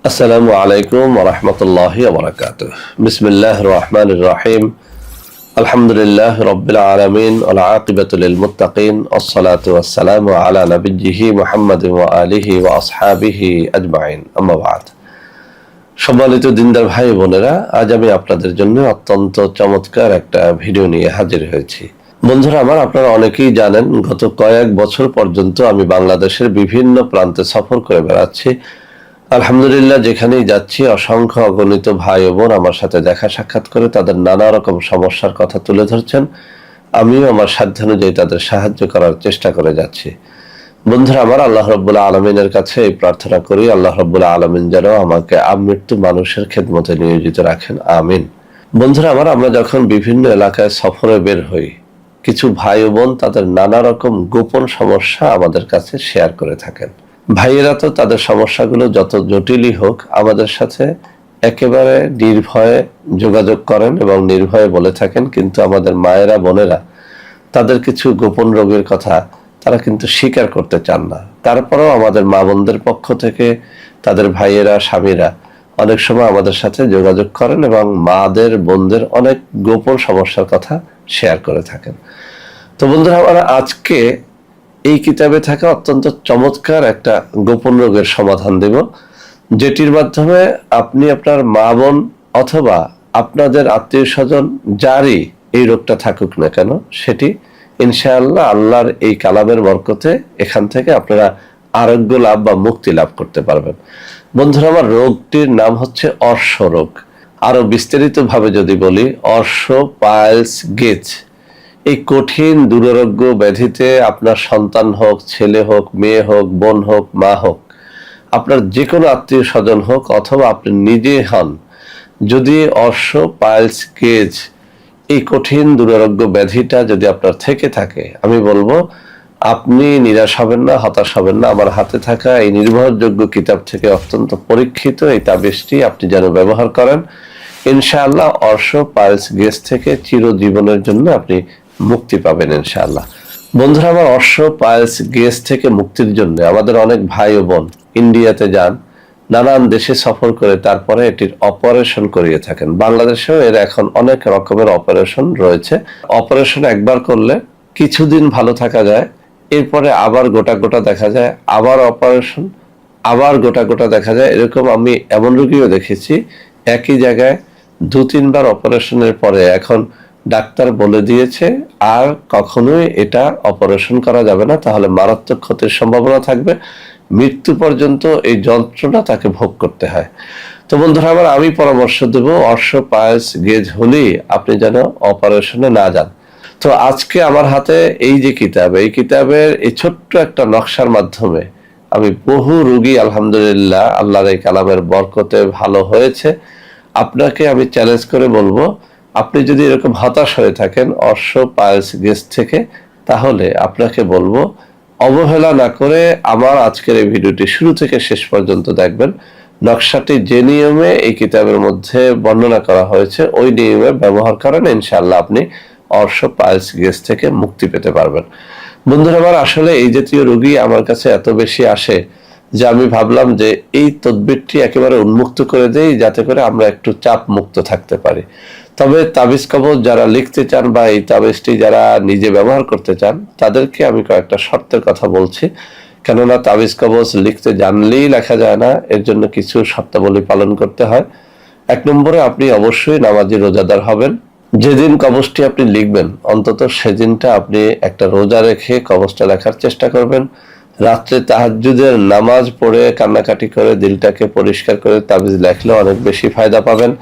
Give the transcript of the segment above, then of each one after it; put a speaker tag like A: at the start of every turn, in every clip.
A: আসসালামু আলাইকুম ওয়া রাহমাতুল্লাহি ওয়া বারাকাতুহু। বিসমিল্লাহির রহমানির রহিম। আলহামদুলিল্লাহি রাব্বিল আলামিন ওয়াল আকিবাতু লিল মুত্তাকিন ওয়াসসালাতু ওয়াসসালামু আলা নাবিয়্যিহি মুহাম্মাদিন ওয়া আলিহি ওয়া আসহাবিহি আজমাইন। আম্মা বা'দ। সম্মানিত দিনদার ভাই বোনেরা, আজ আমি আপনাদের জন্য অত্যন্ত চমৎকার একটা ভিডিও নিয়ে হাজির হয়েছি। বন্ধুরা আমার, আপনারা অনেকেই জানেন গত কয়েক বছর পর্যন্ত আমি বাংলাদেশের বিভিন্ন প্রান্তে সফর করে বেড়াচ্ছি। আলহামদুলিল্লাহ, যেখানেই যাচ্ছি অসংখ্য অগণিত ভাই ও বোন আমার সাথে দেখা সাক্ষাৎ করে তাদের নানা রকম সমস্যার কথা তুলে ধরছেন। আমিও আমার সাধ্যানুযায়ী তাদের সাহায্য করার চেষ্টা করে যাচ্ছি। বন্ধুরা আমার, আল্লাহ রাব্বুল আলামিনের কাছে এই প্রার্থনা করি, আল্লাহ রাব্বুল আলামিন যেন আমাকে আমৃত্যু মানুষের খেদমতে নিয়োজিত রাখেন, আমিন। বন্ধুরা আমার, আমরা যখন বিভিন্ন এলাকায় সফরে বের হই, কিছু ভাই ও বোন তাদের নানা রকম গোপন সমস্যা আমাদের কাছে শেয়ার করে থাকেন। ভাইয়েরা তো তাদের সমস্যাগুলো যত জটিলই হোক আমাদের সাথে একেবারে নির্ভয়ে যোগাযোগ করেন এবং নির্ভয়ে বলে থাকেন, কিন্তু আমাদের মায়েরা বোনেরা তাদের কিছু গোপন রোগের কথা তারা কিন্তু স্বীকার করতে চান না। তারপরেও আমাদের মা বোনদের পক্ষ থেকে তাদের ভাইয়েরা স্বামীরা অনেক সময় আমাদের সাথে যোগাযোগ করেন এবং মাদের বোনদের অনেক গোপন সমস্যার কথা শেয়ার করে থাকেন। তো বন্ধুরা, আমরা আজকে এই কিতাবে থাকা অত্যন্ত চমৎকার একটা গোপন রোগের সমাধান দেব, যেটির মাধ্যমে আপনি আপনার মা বোন অথবা আপনাদের আত্মীয় স্বজন যারই এই রোগটা থাকুক না কেন, সেটি ইনশাআল্লাহ আল্লাহর এই কালামের বরকতে এখান থেকে আপনারা আরোগ্য লাভ বা মুক্তি লাভ করতে পারবেন। বন্ধুরা আমার, রোগটির নাম হচ্ছে অর্শ রোগ। আরো বিস্তারিত ভাবে যদি বলি, অর্শ পাইলস গেজ। এই কঠিন দুরারোগ্য ব্যাধিতে আপনার সন্তান হোক, ছেলে হোক, মেয়ে হোক, বোন হোক, মা হোক, আপনার যে কোনো আত্মীয় স্বজন হোক অথবা আপনি নিজে হন, যদি অর্শ পাইলস গেজ এই কঠিন দুরারোগ্য ব্যাধিটা যদি আপনার থেকে থাকে, আমি বলবো আপনি নিরাশ হবেন না, হতাশ হবেন না। আমার হাতে থাকা এই নির্ভরযোগ্য কিতাব থেকে অত্যন্ত পরীক্ষিত এই তাবিজটি আপনি যেন ব্যবহার করেন, ইনশাআল্লাহ অর্শ পাইলস গেজ থেকে চিরজীবনের জন্য আপনি মুক্তি পাবেন ইনশাআল্লাহ। বন্ধুরা আমার, অর্শ পাইলস গেজ থেকে মুক্তির জন্য আমাদের অনেক ভাই ও বোন ইন্ডিয়াতে যান, নানান দেশে সফর করে তারপরে এটির অপারেশন করিয়ে থাকেন। বাংলাদেশেও এর এখন অনেক রকমের অপারেশন রয়েছে। অপারেশন একবার করলে কিছুদিন ভালো থাকা যায়, এরপরে আবার গোটা গোটা দেখা যায়, আবার অপারেশন, আবার গোটা গোটা দেখা যায়। এরকম আমি এমন রোগীও দেখেছি একই জায়গায় 2-3 বার অপারেশনের পরে এখন ডাক্তার বলে দিয়েছে আর কখনোই এটা অপারেশন করা যাবে না, তাহলে মারাত্মক ক্ষতির সম্ভাবনা থাকবে, মৃত্যু পর্যন্ত এই যন্ত্রণা তাকে ভোগ করতে হয়। তো বন্ধুরা আমার, আমি পরামর্শ দেব অর্শ পাইলস গেজ হলেই আপনি যেন অপারেশনে না যান। তো আজকে আমার হাতে এই যে কিতাব, এই কিতাবের এই ছোট্ট একটা নকশার মাধ্যমে আমি বহু রোগী আলহামদুলিল্লাহ আল্লাহর এই কালামের বরকতে ভালো হয়েছে। আপনাকে আমি চ্যালেঞ্জ করে বলবো, আপনি যদি এরকম হতাশ হয়ে থাকেন অর্শ পাইলস গেজ থেকে, তাহলে আপনাকে বলবো অবহেলা না করে আমার আজকের এই ভিডিওটি শুরু থেকে শেষ পর্যন্ত দেখবেন। নকশাটি যে নিয়মে এই কিতাবের মধ্যে বর্ণনা করা হয়েছে ওই নিয়মে ব্যবহার করেন, ইনশাআল্লাহ আপনি অর্শ পাইলস গেজ থেকে মুক্তি পেতে পারবেন। বন্ধুরা আমার, আসলে এই জাতীয় রোগী আমার কাছে এত বেশি আসে যে আমি ভাবলাম যে এই তদবিরটি একেবারে উন্মুক্ত করে দেই, যাতে করে আমরা একটু চাপ মুক্ত থাকতে পারি। তবে তাবিজ কবজ যারা লিখতে চান বা এই তাবিজটি যারা নিজে ব্যবহার করতে চান, তাদেরকে আমি কয়েকটা শর্তের কথা বলছি। কেননা তাবিজ কবজ লিখতে জানলেই লেখা যায় না, এর জন্য কিছু শর্তাবলী পালন করতে হয়। 1 নম্বরে আপনি অবশ্যই নামাজি রোজাদার হবেন। যেদিন কবজটি আপনি লিখবেন অন্তত সেদিনটা আপনি একটা রোজা রেখে কবজটা লেখার চেষ্টা করবেন। রাত্রে তাহাজ্জুদের নামাজ পড়ে কান্নাকাটি করে দিলটাকে পরিষ্কার করে তাবিজ লেখলে অনেক বেশি ফায়দা পাবেন।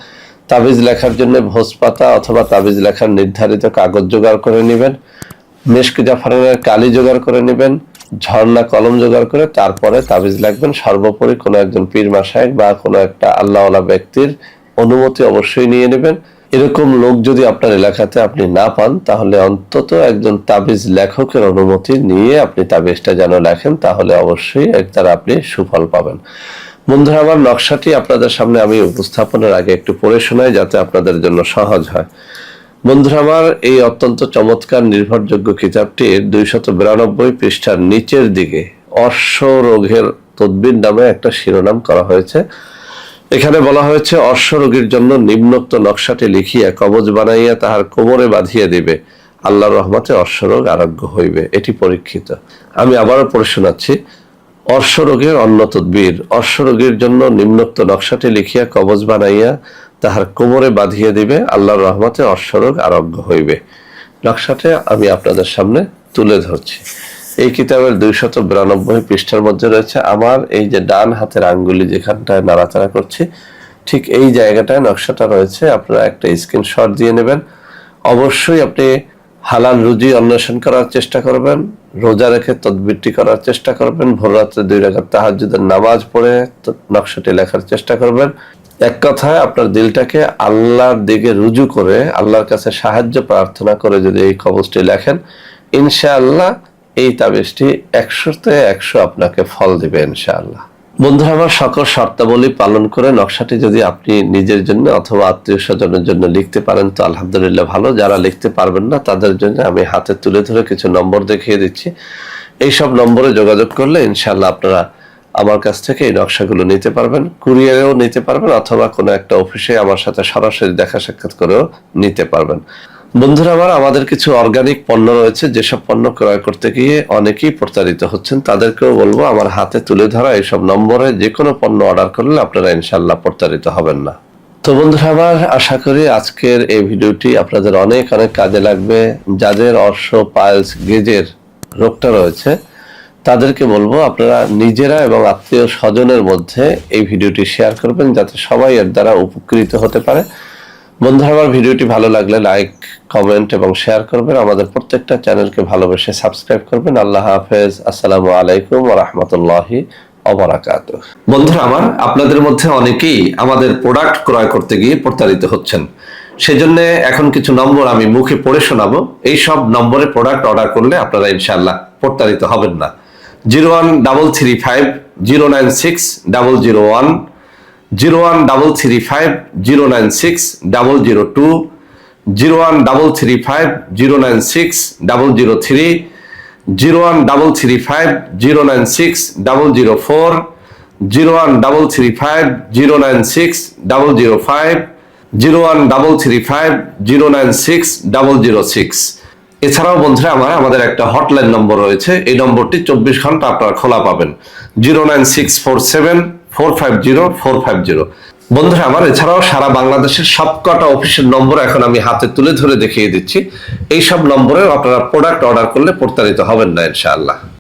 A: তাবিজ লেখার জন্য ভোজপাতা অথবা তাবিজ লেখার নির্ধারিত কাগজ জোগাড় করে নেবেন, মেশক জাফরানের কালি জোগাড় করে নেবেন, ঝর্ণা কলম জোগাড় করে তারপরে তাবিজ লিখবেন। সর্বোপরি কোনো একজন পীর মাশায়েখ বা কোনো একটা আল্লাহওয়ালা ব্যক্তির অনুমতি অবশ্যই নিয়ে নেবেন। এরকম লোক যদি আপনার এলাকাতে আপনি না পান, তাহলে অন্তত একজন তাবিজ লেখকের অনুমতি নিয়ে আপনি তাবিজটা যেন লেখেন, তাহলে অবশ্যই এর দ্বারা আপনি সুফল পাবেন। বন্ধুরা আমার, নকশাটি আপনাদের সামনে আমি উপস্থাপনের আগে একটু পড়ে শোনাই যাতে আপনাদের জন্য সহজ হয়। বন্ধুরা আমার, এই অত্যন্ত চমৎকার নির্ভরযোগ্য কিতাবটির 292 পৃষ্ঠার নিচের দিকে অর্শ রোগের তদবির নামে একটা শিরোনাম করা হয়েছে। এখানে বলা হয়েছে অশ্বরোগীর জন্য নিম্নোক্ত নকশাটি লিখিয়া কবজ বানাইয়া তাহার কোমরে বাঁধিয়া দিবে, আল্লাহর রহমতে অশ্বরোগ আরোগ্য হইবে। এটি পরীক্ষিত। আমি আবারও পড়ে শোনাচ্ছি। অশ্বরোগের অন্য তদবির, অশ্বরোগীর জন্য নিম্নোক্ত নকশাটি লিখিয়া কবজ বানাইয়া তাহার কোমরে বাঁধিয়া দিবে, আল্লাহর রহমতে অশ্বরোগ আরোগ্য হইবে। নকশাটি আমি আপনাদের সামনে তুলে ধরছি। এই কিতাবের 292 পৃষ্ঠার মধ্যে রয়েছে। আমার এই যে ডান হাতের আঙ্গুলি যেখানটায় নাড়াচাড়া করছি, ঠিক এই জায়গাটায় নকশাটা রয়েছে। আপনারা একটা স্ক্রিনশট দিয়ে নেবেন। অবশ্যই আপনি হালাল রুজি অন্বেষণ করার চেষ্টা করবেন, রোজা রেখে তদবিরটি করার চেষ্টা করবেন, ভোর রাত্রে 2 রাকাত তাহাজ্জুদের নামাজ পড়ে নকশাটি লেখার চেষ্টা করবেন। এক কথায় আপনার দিলটাকে আল্লাহর দিকে রুজু করে, আল্লাহর কাছে সাহায্য প্রার্থনা করে যদি এই কবজটি লেখেন, ইনশাআল্লাহ এই তাবিজটি 100-তে 100 আপনাকে ফল দিবে ইনশাআল্লাহ। বন্ধুরা আমার, সকল শর্তাবলী পালন করে নকশাটি যদি আপনি নিজের জন্য অথবা আত্মীয় স্বজনের জন্য লিখতে পারেন তো আলহামদুলিল্লাহ ভালো। যারা লিখতে পারবেন না তাদের জন্য আমি হাতে তুলে ধরে কিছু নম্বর দেখিয়ে দিচ্ছি। এইসব নম্বরে যোগাযোগ করলে ইনশাআল্লাহ আপনারা আমার কাছ থেকে এই নকশাগুলো নিতে পারবেন, কুরিয়ারেও নিতে পারবেন, অথবা কোনো একটা অফিসে আমার সাথে সরাসরি দেখা সাক্ষাৎ করেও নিতে পারবেন। বন্ধুরা আমার, আমাদের কিছু অর্গানিক পণ্য রয়েছে, যেসব পণ্য ক্রয় করতে গিয়ে অনেকেই প্রতারিত হচ্ছেন। তাদেরকেও বলবো আমার হাতে তুলে ধরা এইসব নম্বরে যে কোনো পণ্য অর্ডার করলে আপনারা ইনশাআল্লাহ প্রতারিত হবেন না। তো বন্ধুরা আমার, আশা করি আজকের এই ভিডিওটি আপনাদের অনেক অনেক কাজে লাগবে। যাদের অর্শ পাইলস গেজের রোগটা রয়েছে তাদেরকে বলবো আপনারা নিজেরা এবং আত্মীয় স্বজনের মধ্যে এই ভিডিওটি শেয়ার করবেন, যাতে সবাই এর দ্বারা উপকৃত হতে পারে। বন্ধুরা আমার, ভিডিওটি ভালো লাগলে লাইক, কমেন্ট এবং শেয়ার করবেন। আমাদের প্রত্যেকটা চ্যানেলকে ভালোবেসে সাবস্ক্রাইব করবেন। আল্লাহ হাফেজ। আসসালামু আলাইকুম ওয়া রাহমাতুল্লাহি ওয়া বারাকাতুহু। বন্ধুরা আমার, আপনাদের মধ্যে অনেকেই আমাদের প্রোডাক্ট ক্রয় করতে গিয়ে প্রতারিত হচ্ছেন। সেজন্য এখন কিছু নম্বর আমি মুখে পড়ে শোনাবো। এই সব নম্বরে প্রোডাক্ট অর্ডার করলে আপনারা ইনশাআল্লাহ প্রতারিত হবেন না। 01335 096 001, 01335 096 002, 01335 096 003, 01335 096 004, 01335 096 005, 01335 096 006। এছাড়াও বন্ধুরা আমাদের একটা হটলাইন নম্বর রয়েছে। এই নম্বরটি 24 ঘন্টা আপনারা খোলা পাবেন। 09647 450 450। বন্ধুরা আমার, এছাড়াও সারা বাংলাদেশের সবকটা অফিসের নম্বর এখন আমি হাতে তুলে ধরে দেখিয়ে দিচ্ছি। এই সব নম্বরে আপনারা প্রোডাক্ট অর্ডার করলে প্রতারিত হবেন না ইনশাআল্লাহ।